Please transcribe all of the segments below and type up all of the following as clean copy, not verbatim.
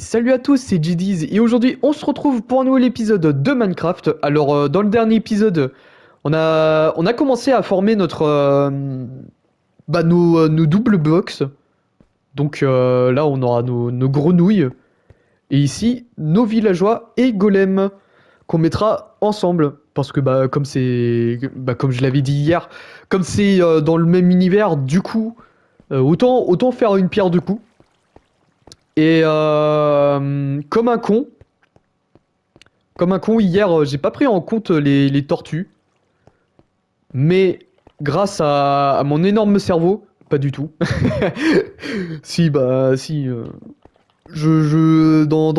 Salut à tous, c'est GDs et aujourd'hui on se retrouve pour un nouvel épisode de Minecraft. Alors dans le dernier épisode, on a commencé à former nos double box. Donc là on aura nos grenouilles et ici nos villageois et golems qu'on mettra ensemble parce que comme je l'avais dit hier, comme c'est dans le même univers, du coup autant faire une pierre deux coups. Et comme un con, hier, j'ai pas pris en compte les tortues. Mais grâce à mon énorme cerveau, pas du tout. Si. Dans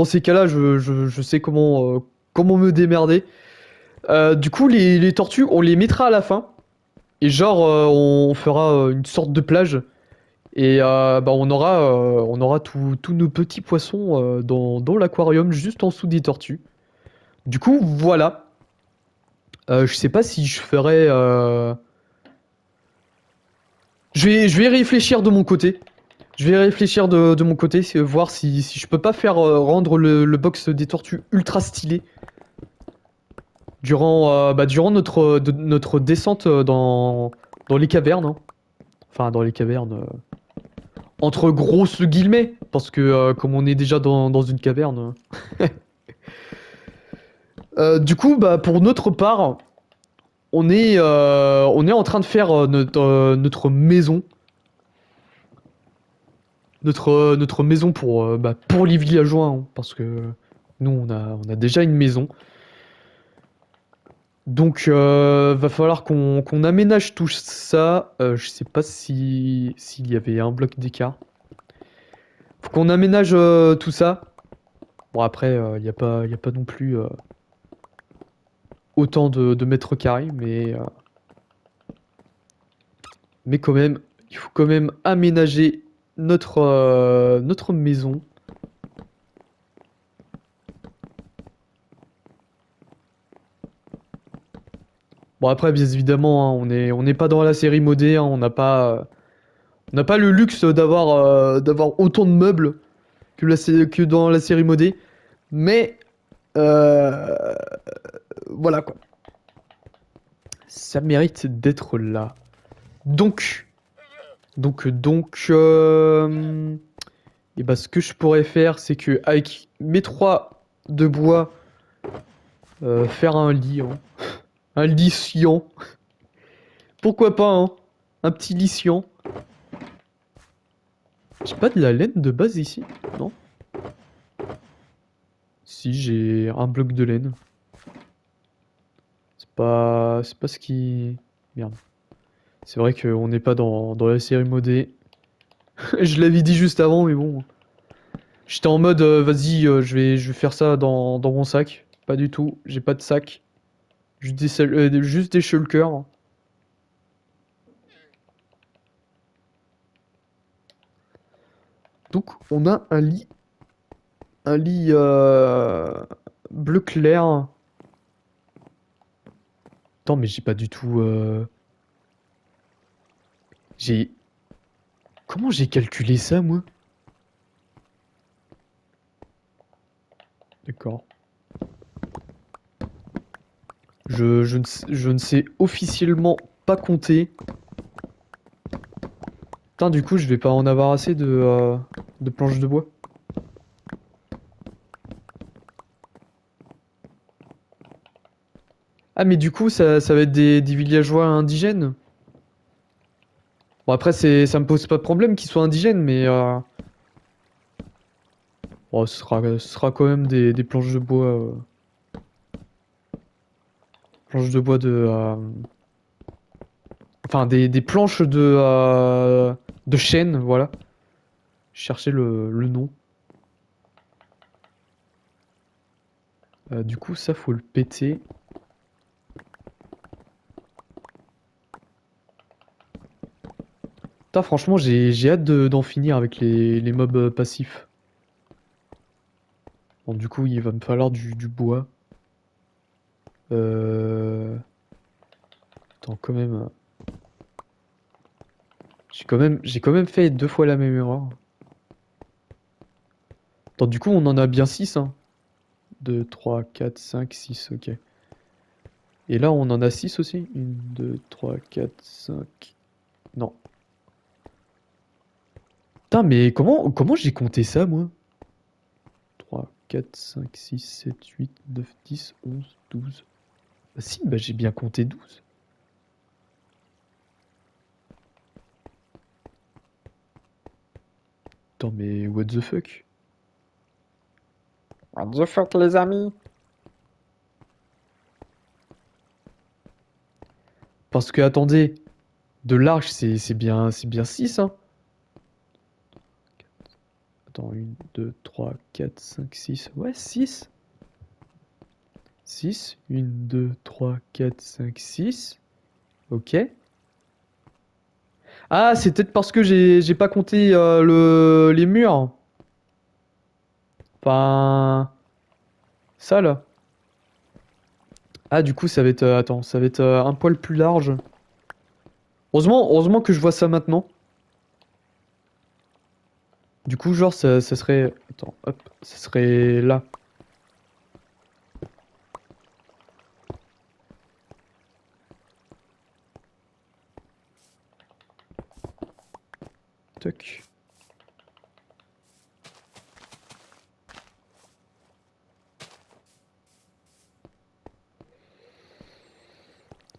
ces cas-là, je sais comment me démerder. Du coup, les tortues, on les mettra à la fin. Et genre, on fera une sorte de plage. Et on aura tous nos petits poissons dans l'aquarium, juste en dessous des tortues. Du coup, voilà. Je sais pas si je ferais. Je vais réfléchir de mon côté. Je vais réfléchir de mon côté, voir si je peux pas faire rendre le box des tortues ultra stylé durant notre descente dans les cavernes, hein. Enfin, dans les cavernes. Entre grosses guillemets, parce que comme on est déjà dans une caverne. Du coup, pour notre part, on est en train de faire notre maison. Notre maison pour les villageois, hein, parce que nous, on a déjà une maison. Donc, va falloir qu'on aménage tout ça. Je sais pas s'il y avait un bloc d'écart. Faut qu'on aménage tout ça. Bon, après, y a pas non plus autant de mètres carrés, mais quand même, il faut quand même aménager notre maison. Bon, après, bien évidemment, hein, on n'est pas dans la série modée, hein, on n'a pas le luxe d'avoir autant de meubles que dans la série modée, mais euh, voilà quoi. Ça mérite d'être là. Donc, donc, et bah, ce que je pourrais faire, c'est que avec mes trois de bois, faire un lit, hein. Un lit sciant. Pourquoi pas, hein? Un petit lit sciant. J'ai pas de la laine de base ici, non? Si, j'ai un bloc de laine. C'est pas ce qui... Merde. C'est vrai qu'on n'est pas dans la série modée. Je l'avais dit juste avant, mais bon. J'étais en mode, vas-y, je vais faire ça dans mon sac. Pas du tout, j'ai pas de sac. Juste des shulkers. Donc, on a un lit bleu clair. Attends, mais j'ai pas du tout... J'ai... Comment j'ai calculé ça, moi? D'accord. Je ne sais officiellement pas compter. Putain, du coup, je vais pas en avoir assez de planches de bois. Ah, mais du coup, ça va être des villageois indigènes? Bon, après, ça me pose pas de problème qu'ils soient indigènes, mais... bon, ce sera quand même des planches de bois... planches de bois enfin, des planches de chêne, voilà. Je cherchais le nom. Du coup, ça, faut le péter. Putain, franchement, j'ai hâte d'en finir avec les mobs passifs. Bon, du coup, il va me falloir du bois. Euh... Attends, quand même... j'ai quand même fait deux fois la même erreur. Attends, du coup, on en a bien 6, hein. 2, 3, 4, 5, 6, ok. Et là, on en a 6 aussi. 1, 2, 3, 4, 5. Non. Putain, mais comment j'ai compté ça, moi? 3, 4, 5, 6, 7, 8, 9, 10, 11, 12. Bah si, bah j'ai bien compté 12. Attends, mais what the fuck? What the fuck, les amis? Parce que, attendez, de large, c'est bien 6, hein. Attends, 1, 2, 3, 4, 5, 6. Ouais, 6. 6. 1, 2, 3, 4, 5, 6. Ok. Ah, c'est peut-être parce que j'ai pas compté les murs. Enfin, ça là. Ah, du coup, ça va être. Attends, ça va être un poil plus large. Heureusement que je vois ça maintenant. Du coup, genre, ça serait. Attends, hop, ça serait là. Toc.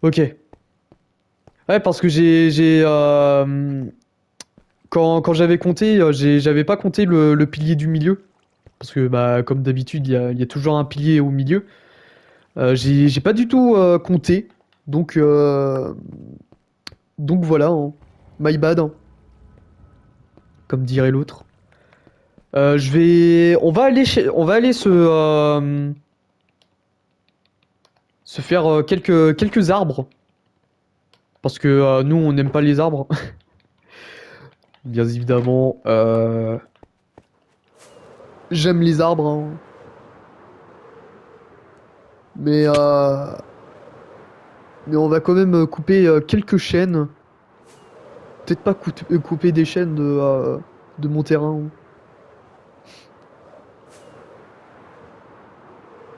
Ok. Ouais, parce que quand j'avais compté, j'avais pas compté le pilier du milieu. Parce que, bah, comme d'habitude, il y a toujours un pilier au milieu. J'ai pas du tout compté. Donc, euh, donc voilà, hein. My bad, hein, comme dirait l'autre. On va aller se faire quelques arbres. Parce que nous, on n'aime pas les arbres. Bien évidemment. J'aime les arbres, hein. Mais, euh, mais on va quand même couper quelques chênes. Peut-être pas couper des chênes de mon terrain.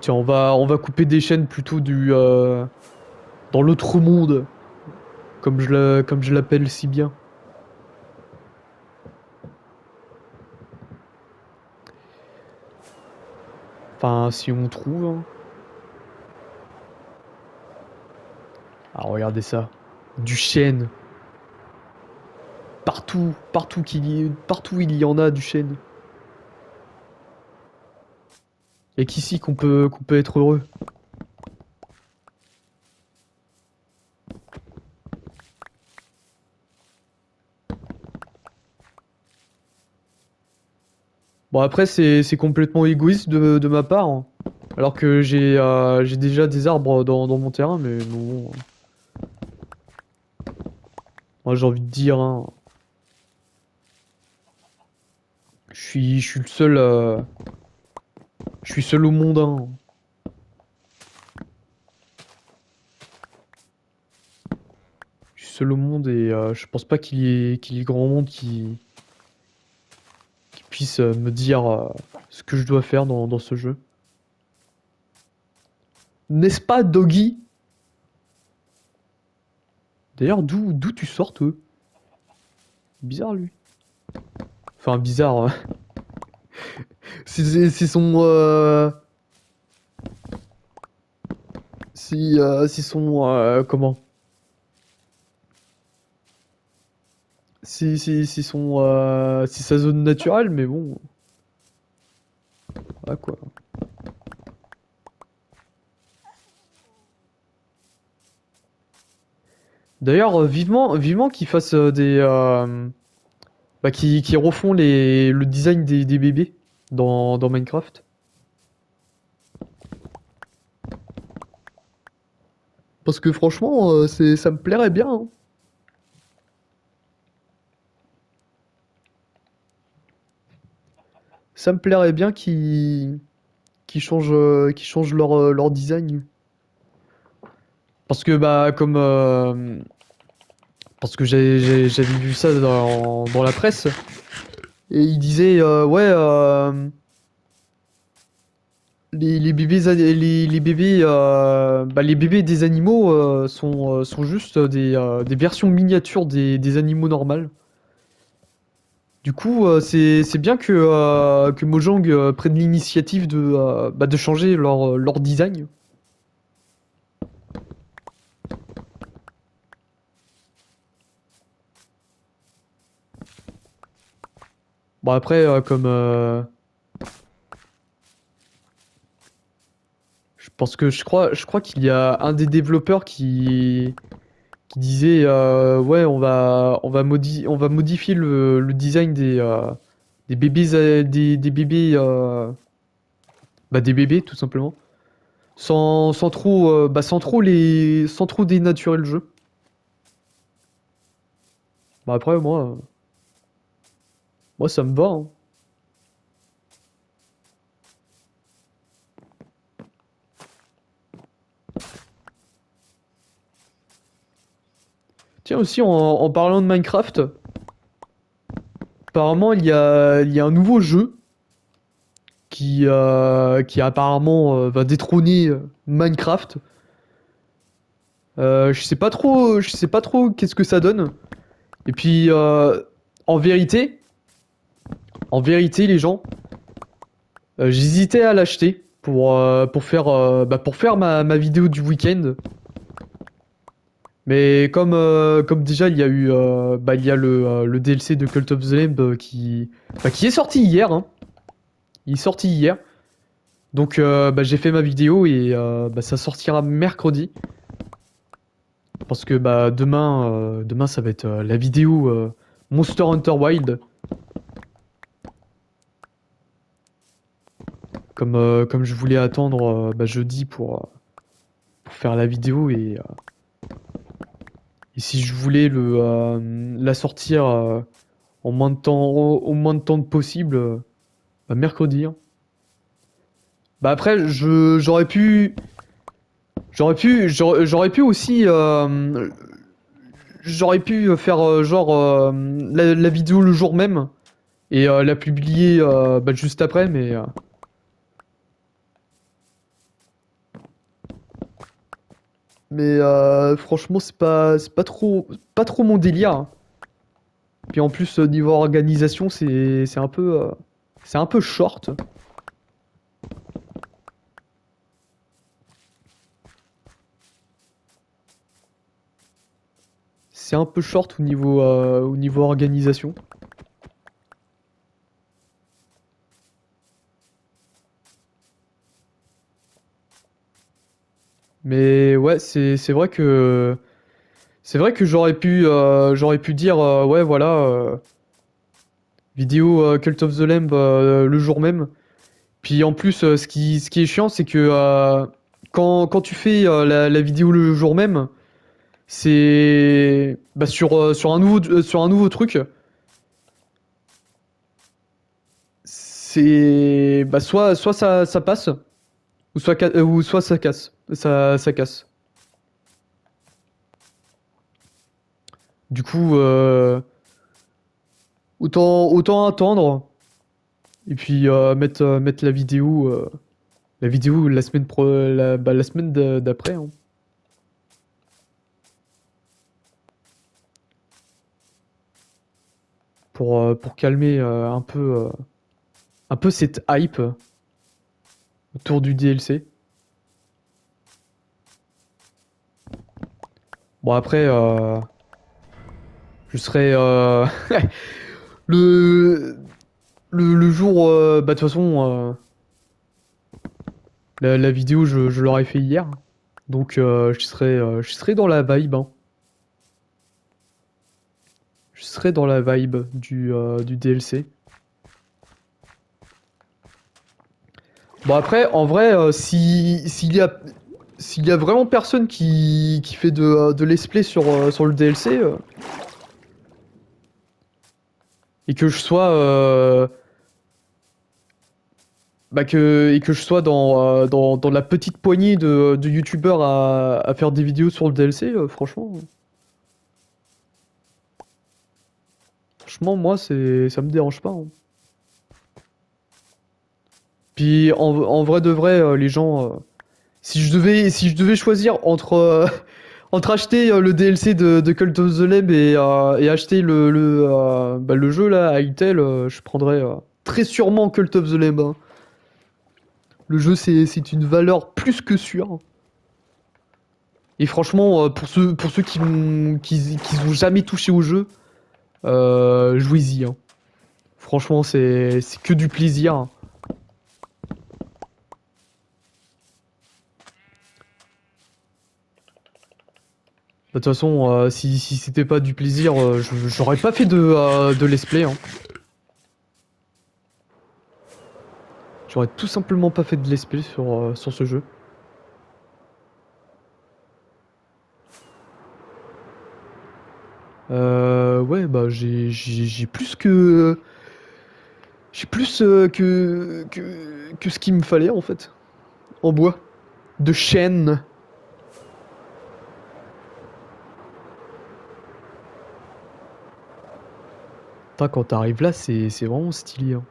Tiens, on va couper des chênes plutôt dans l'autre monde, comme je l'appelle si bien. Enfin, si on trouve, hein. Ah, regardez ça. Du chêne. Partout il y en a du chêne. Et qu'ici qu'on peut être heureux. Bon, après, c'est complètement égoïste de ma part, hein. Alors que j'ai déjà des arbres dans mon terrain, mais bon. Moi, j'ai envie de dire, hein, je suis le seul. Je suis seul au monde, hein. Je suis seul au monde et je pense pas qu'il y ait grand monde qui puisse me dire ce que je dois faire dans ce jeu. N'est-ce pas, Doggy? D'ailleurs, d'où tu sors, toi? Bizarre, lui. Enfin, bizarre, hein. C'est son. C'est son. Comment? C'est son. C'est sa zone naturelle, mais bon. Voilà quoi. D'ailleurs, vivement qu'ils fassent bah, qui refont le design des bébés dans Minecraft. Parce que franchement, ça me plairait bien, hein. Ça me plairait bien qu'ils changent leur design. Parce que, bah, parce que j'avais vu ça dans la presse. Et ils disaient, ouais. les bébés des animaux sont juste des versions miniatures des animaux normales. Du coup, c'est bien que Mojang prenne l'initiative de changer leur design. Bon après, je pense que je crois qu'il y a un des développeurs qui disait ouais on va modifier le design des bébés des bébés des bébés tout simplement sans trop sans trop dénaturer le jeu. Bah après moi ça me va hein. Tiens aussi en parlant de Minecraft, apparemment il y a un nouveau jeu qui apparemment va détrôner Minecraft. Je sais pas trop qu'est-ce que ça donne. Et puis, en vérité, en vérité, les gens, j'hésitais à l'acheter pour faire ma vidéo du week-end. Mais comme déjà il y a le DLC de Cult of the Lamb qui est sorti hier, hein. Il est sorti hier. Donc j'ai fait ma vidéo et ça sortira mercredi. Parce que demain ça va être la vidéo Monster Hunter Wild. Comme je voulais attendre jeudi pour faire la vidéo et si je voulais la sortir en moins de temps, au moins de temps possible, mercredi, hein. Bah après, j'aurais pu aussi, j'aurais pu faire la vidéo le jour même et la publier juste après, mais franchement pas trop mon délire, hein. Puis en plus niveau organisation, c'est un peu short. C'est un peu short au niveau organisation. Mais ouais, c'est vrai que j'aurais pu dire ouais voilà vidéo Cult of the Lamb le jour même. Puis en plus ce qui est chiant c'est que quand tu fais la vidéo le jour même, c'est sur un nouveau truc, c'est soit ça passe ou soit ça casse. Ça casse. Du coup autant attendre et puis mettre la vidéo la semaine la semaine d'après, hein, pour calmer un peu cette hype autour du DLC. Bon après je serai le le jour de toute façon la vidéo je l'aurais fait hier. Donc je serai dans la vibe, hein. Je serai dans la vibe du DLC. Bon après, en vrai, s'il y a vraiment personne qui fait de let's play sur le DLC et que je sois et que je sois dans la petite poignée de youtubeurs à faire des vidéos sur le DLC, franchement moi ça me dérange pas, hein. Puis en vrai de vrai, les gens, si je devais choisir entre, entre acheter le DLC de Cult of the Lamb et acheter le jeu là à Intel, je prendrais très sûrement Cult of the Lamb, hein. Le jeu c'est une valeur plus que sûre. Et franchement, pour ceux qui ont jamais touché au jeu, jouez-y, hein. Franchement, c'est que du plaisir, hein. De toute façon, si c'était pas du plaisir, j'aurais pas fait de let's play, hein. J'aurais tout simplement pas fait de let's play sur ce jeu. Ouais, bah j'ai plus que... J'ai plus que ce qu'il me fallait en fait. En bois. De chêne. Putain, quand t'arrives là, c'est vraiment stylé, hein.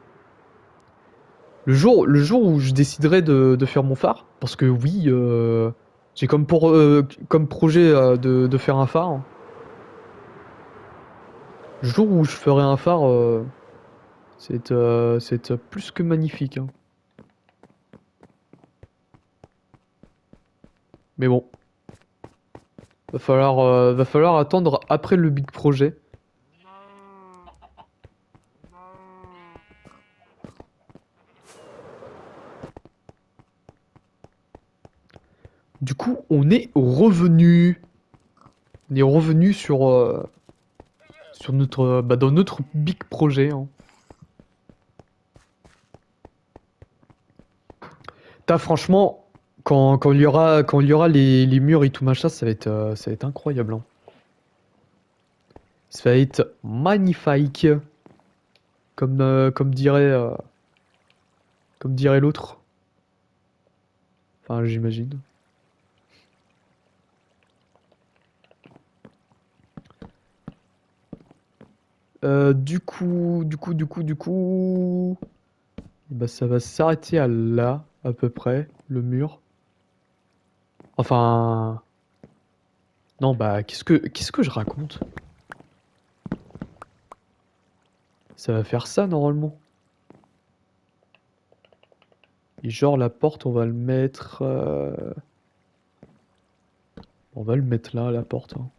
Le jour où je déciderai de faire mon phare, parce que oui, j'ai comme projet de faire un phare. Le jour où je ferai un phare, c'est plus que magnifique, hein. Mais bon, va falloir attendre après le big projet. Du coup, on est revenu. On est revenu sur notre, bah, dans notre big projet, hein. T'as franchement, quand il y aura les murs et tout machin, ça va être incroyable, hein. Ça va être magnifique, comme comme dirait l'autre. Enfin, j'imagine. Du coup, bah, ça va s'arrêter à là, à peu près, le mur. Enfin, non, bah, qu'est-ce que je raconte? Ça va faire ça, normalement. Et genre, la porte, on va le mettre là, la porte, hein.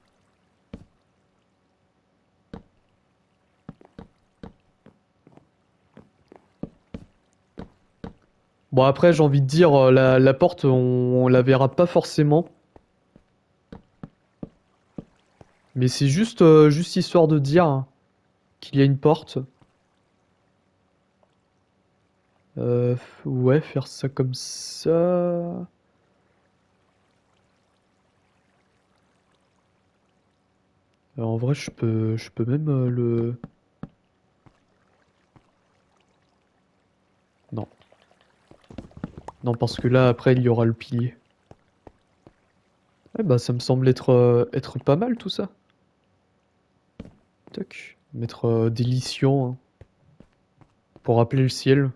Bon, après, j'ai envie de dire, la porte, on la verra pas forcément. Mais c'est juste, juste histoire de dire, hein, qu'il y a une porte. Ouais, faire ça comme ça. En vrai, je peux même Non. Non, parce que là, après, il y aura le pilier. Ouais, bah, ça me semble être pas mal, tout ça. Tac. Mettre des licions, hein, pour rappeler le ciel.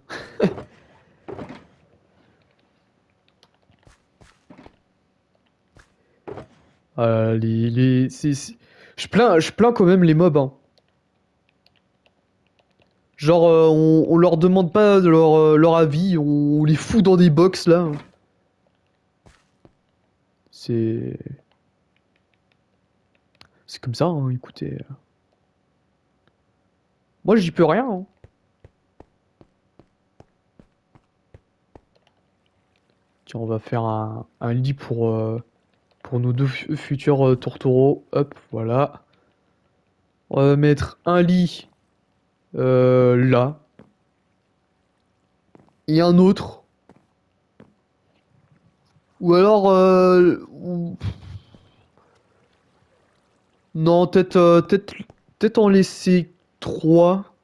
Je plains quand même les mobs, hein. Genre, on leur demande pas leur avis, on les fout dans des box là. C'est. C'est comme ça, hein, écoutez. Moi, j'y peux rien, hein. Tiens, on va faire un lit pour nos deux futurs tourtereaux. Hop, voilà. On va mettre un lit là. Et un autre. Ou alors. Non, peut-être en laisser trois.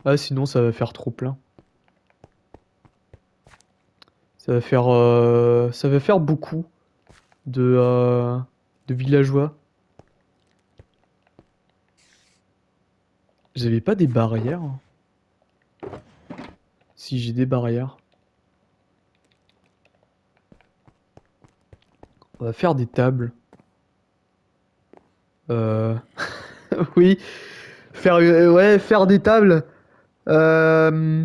Ah, sinon, ça va faire trop plein. Ça va faire beaucoup de villageois. J'avais pas des barrières, hein. Si j'ai des barrières. On va faire des tables. Euh... oui, ouais, faire des tables. Euh...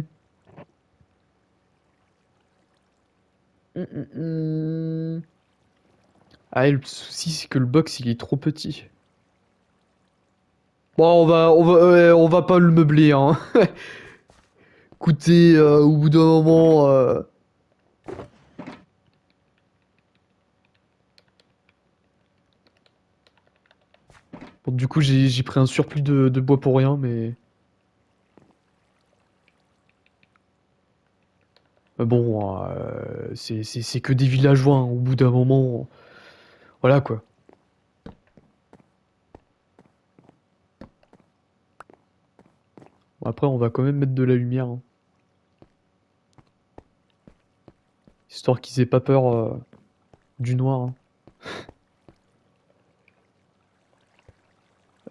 Ah, et le souci, c'est que le box, il est trop petit. Bon, on va pas le meubler, hein. Écoutez, au bout d'un moment, bon, du coup, j'ai pris un surplus de bois pour rien, mais bon, c'est que des villageois, hein. Au bout d'un moment, voilà quoi. Bon, après, on va quand même mettre de la lumière, hein. Histoire qu'ils aient pas peur du noir, hein.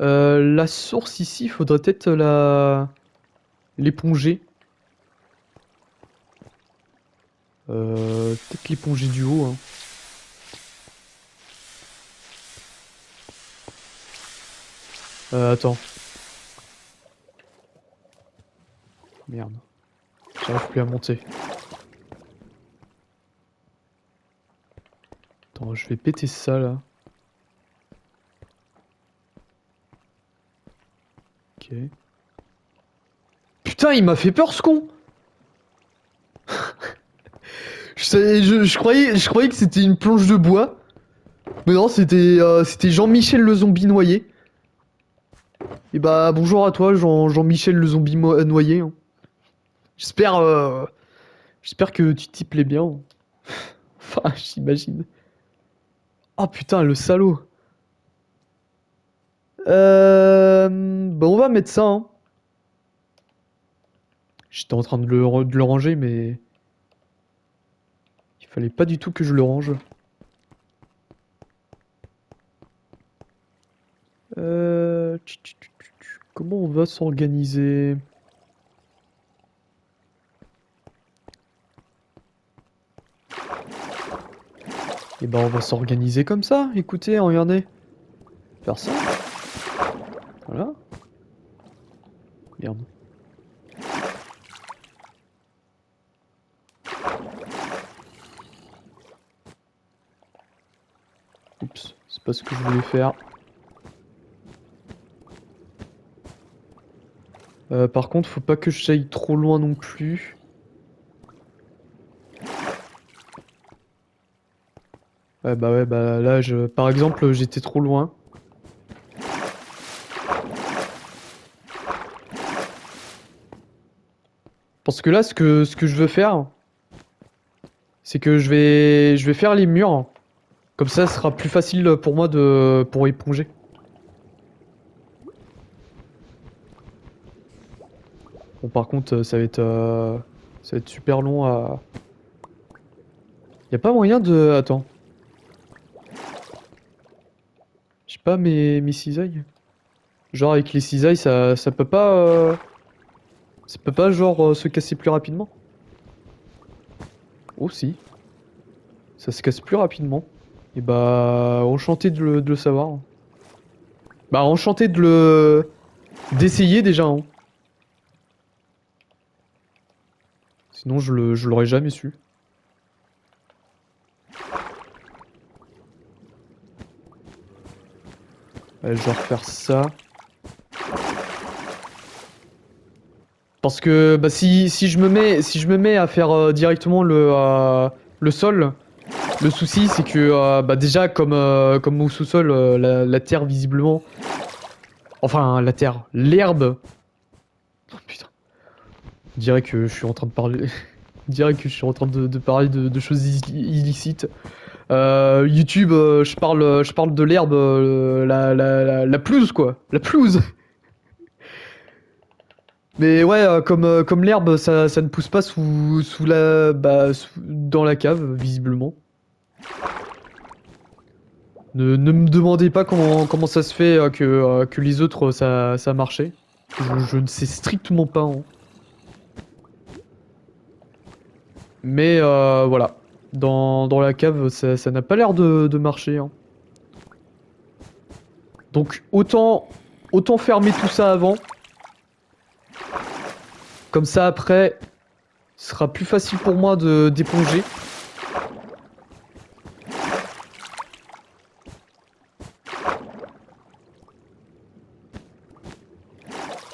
La source ici, faudrait peut-être l'éponger. Peut-être l'éponger du haut, hein. Attends. Merde. J'arrive plus à monter. Attends, je vais péter ça là. Ok. Putain, il m'a fait peur ce con! Je croyais que c'était une planche de bois. Mais non, c'était Jean-Michel le zombie noyé. Et bah bonjour à toi, Jean-Michel le zombie noyé, hein. J'espère j'espère que tu t'y plais bien. Enfin, j'imagine. Oh putain, le salaud. Bah on va mettre ça, hein. J'étais en train de le ranger, mais il fallait pas du tout que je le range. Comment on va s'organiser? Et ben on va s'organiser comme ça. Écoutez, regardez. Faire ça. Voilà. Merde. Oups, c'est pas ce que je voulais faire. Par contre, faut pas que j'aille trop loin non plus. Ouais, bah là, par exemple, j'étais trop loin. Parce que là, ce que je veux faire, c'est que je vais faire les murs. Comme ça, ce sera plus facile pour moi pour éponger. Bon, par contre, ça va être super long à... Y a pas moyen de... Attends. J'ai pas mes cisailles. Genre avec les cisailles, ça peut pas... Ça peut pas genre se casser plus rapidement. Oh si. Ça se casse plus rapidement. Et bah... Enchanté de le savoir. Bah enchanté de le... D'essayer déjà, hein. Sinon je l'aurais jamais su. Allez, je vais refaire ça. Parce que bah, si je me mets à faire directement le sol, le souci c'est que bah, déjà comme au sous-sol, la terre visiblement, enfin la terre, l'herbe. Oh, putain, on dirait que je suis en train de parler, on dirait que je suis en train de parler de choses illicites. YouTube, je parle de l'herbe, la pelouse quoi, la pelouse. Mais ouais, comme l'herbe, ça ne pousse pas sous la, bah, dans la cave, visiblement. Ne me demandez pas comment ça se fait que les autres, ça marchait. Je ne sais strictement pas, hein. Mais voilà. Dans la cave, ça n'a pas l'air de marcher, hein. Donc autant fermer tout ça avant. Comme ça après, ce sera plus facile pour moi de d'éponger.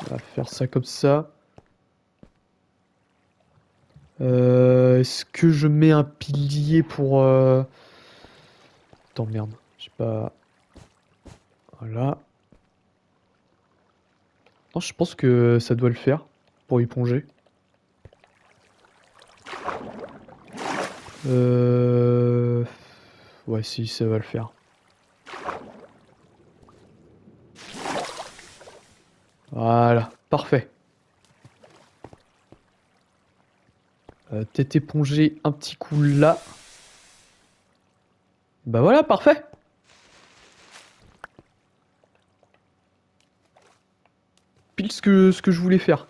On va faire ça comme ça. Est-ce que je mets un pilier pour... Attends, merde. J'ai pas... Voilà. Non, je pense que ça doit le faire pour éponger. Euh... Ouais, si, ça va le faire. Voilà, parfait. Peut-être éponger un petit coup là. Bah voilà, parfait. Pile ce que je voulais faire.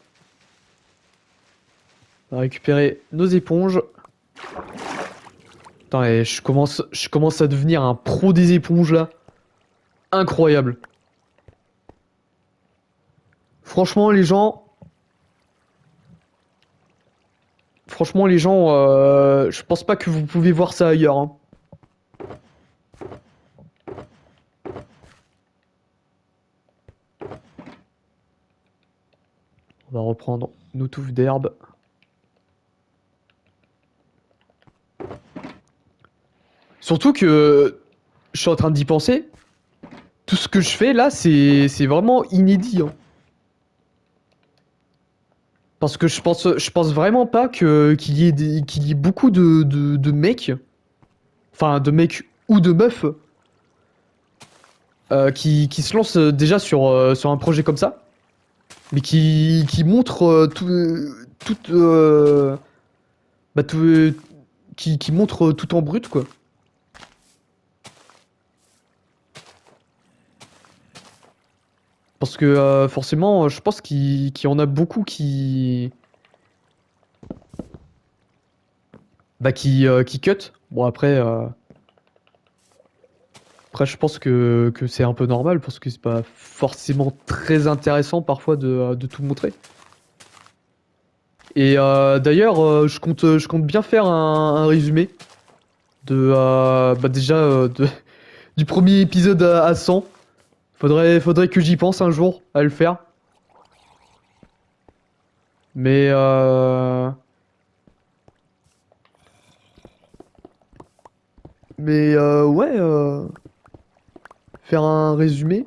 On va récupérer nos éponges. Putain, et je commence à devenir un pro des éponges là. Incroyable. Franchement, les gens... Franchement, les gens, je pense pas que vous pouvez voir ça ailleurs, hein. On va reprendre nos touffes d'herbe. Surtout que je suis en train d'y penser. Tout ce que je fais là, c'est vraiment inédit, hein. Parce que je pense vraiment pas qu'il y ait beaucoup de mecs, enfin de mecs ou de meufs, qui se lancent déjà sur un projet comme ça, mais qui montrent tout, bah, qui montrent tout en brut, quoi. Parce que forcément, je pense qu'il y en a beaucoup qui cut. Bon après je pense que c'est un peu normal parce que c'est pas forcément très intéressant parfois de tout montrer. Et d'ailleurs, je compte bien faire un résumé bah déjà du premier épisode à 100. Faudrait que j'y pense un jour à le faire. Mais ouais, faire un résumé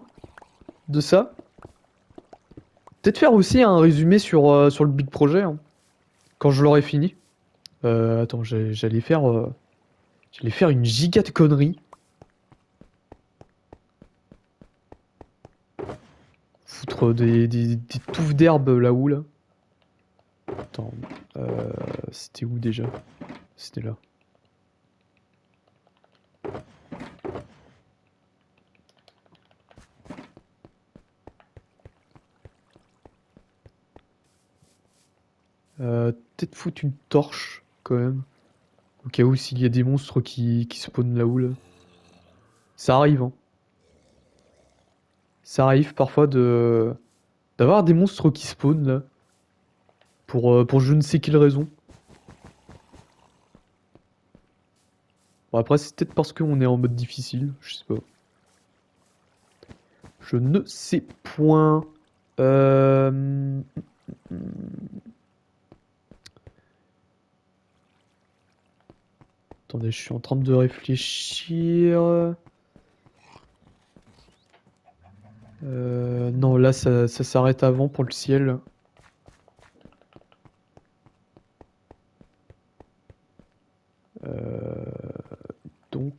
de ça. Peut-être faire aussi un résumé sur le big projet, hein, quand je l'aurai fini. Attends, j'allais faire une giga de conneries. Foutre des touffes d'herbe là-haut, là. Attends, c'était où déjà? C'était là. Peut-être foutre une torche, quand même. Au cas où s'il y a des monstres qui spawnent là-haut, là. Ça arrive, hein. Ça arrive parfois d'avoir des monstres qui spawnent, là. Pour je ne sais quelle raison. Bon, après, c'est peut-être parce qu'on est en mode difficile, je sais pas. Je ne sais point. Euh... Attendez, je suis en train de réfléchir. Non, là, ça s'arrête avant pour le ciel. Euh, Donc...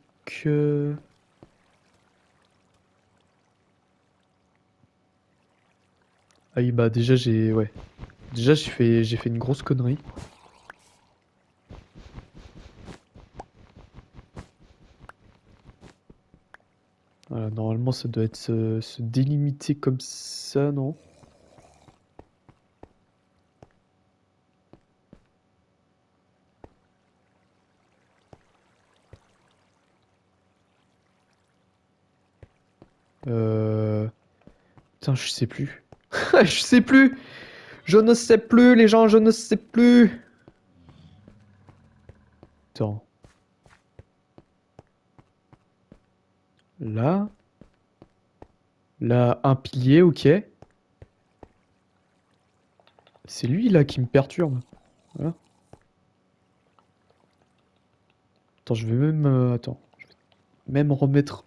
Ah oui, bah déjà, Ouais. Déjà, j'ai fait une grosse connerie. Voilà, normalement, ça doit être se délimiter comme ça, non? Putain, je sais plus. Je sais plus. Je ne sais plus, les gens, je ne sais plus. Attends. Là. Là, un pilier, ok. C'est lui, là, qui me perturbe. Voilà. Attends, je vais même... attends. Je vais même remettre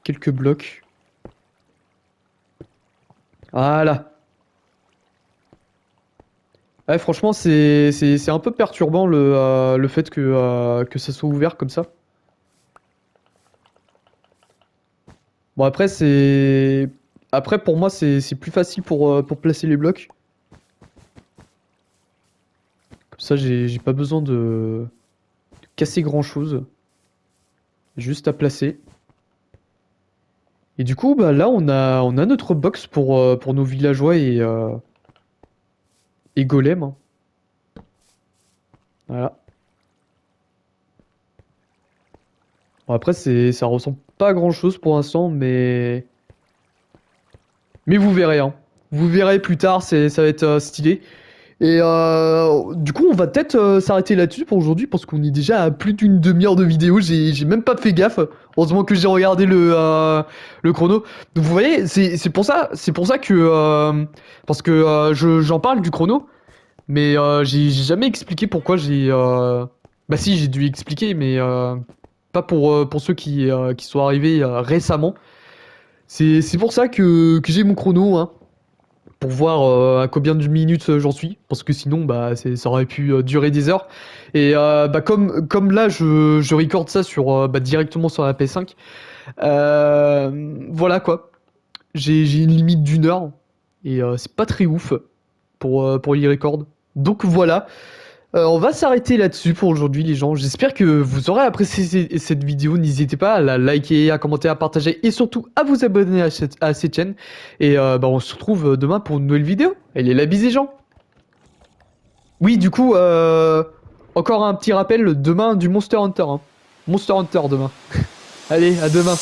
quelques blocs. Voilà. Ouais, franchement, c'est un peu perturbant le fait que ça soit ouvert comme ça. Bon, après, c'est... Après, pour moi, c'est plus facile pour placer les blocs. Comme ça, j'ai pas besoin de casser grand-chose. Juste à placer. Et du coup, bah là, on a notre box pour nos villageois et golems, hein. Voilà. Bon, après, ça ressemble pas à grand-chose pour l'instant, mais vous verrez, hein. Vous verrez plus tard, ça va être stylé. Et du coup, on va peut-être s'arrêter là-dessus pour aujourd'hui parce qu'on est déjà à plus d'une demi-heure de vidéo. J'ai même pas fait gaffe. Heureusement que j'ai regardé le chrono. Donc, vous voyez, c'est pour ça que parce que j'en parle du chrono, mais j'ai jamais expliqué pourquoi j'ai. Bah si, j'ai dû expliquer, mais pas pour ceux qui sont arrivés récemment. C'est pour ça que j'ai mon chrono, hein, pour voir à combien de minutes j'en suis, parce que sinon bah ça aurait pu durer des heures. Et bah comme là je recorde ça sur bah, directement sur la PS5, voilà quoi. J'ai une limite d'une heure et c'est pas très ouf pour y record. Donc voilà. On va s'arrêter là-dessus pour aujourd'hui, les gens. J'espère que vous aurez apprécié cette vidéo. N'hésitez pas à la liker, à commenter, à partager et surtout à vous abonner à cette chaîne. Et bah, on se retrouve demain pour une nouvelle vidéo. Allez, la bise, les gens. Oui, du coup, encore un petit rappel demain du Monster Hunter, hein. Monster Hunter demain. Allez, à demain.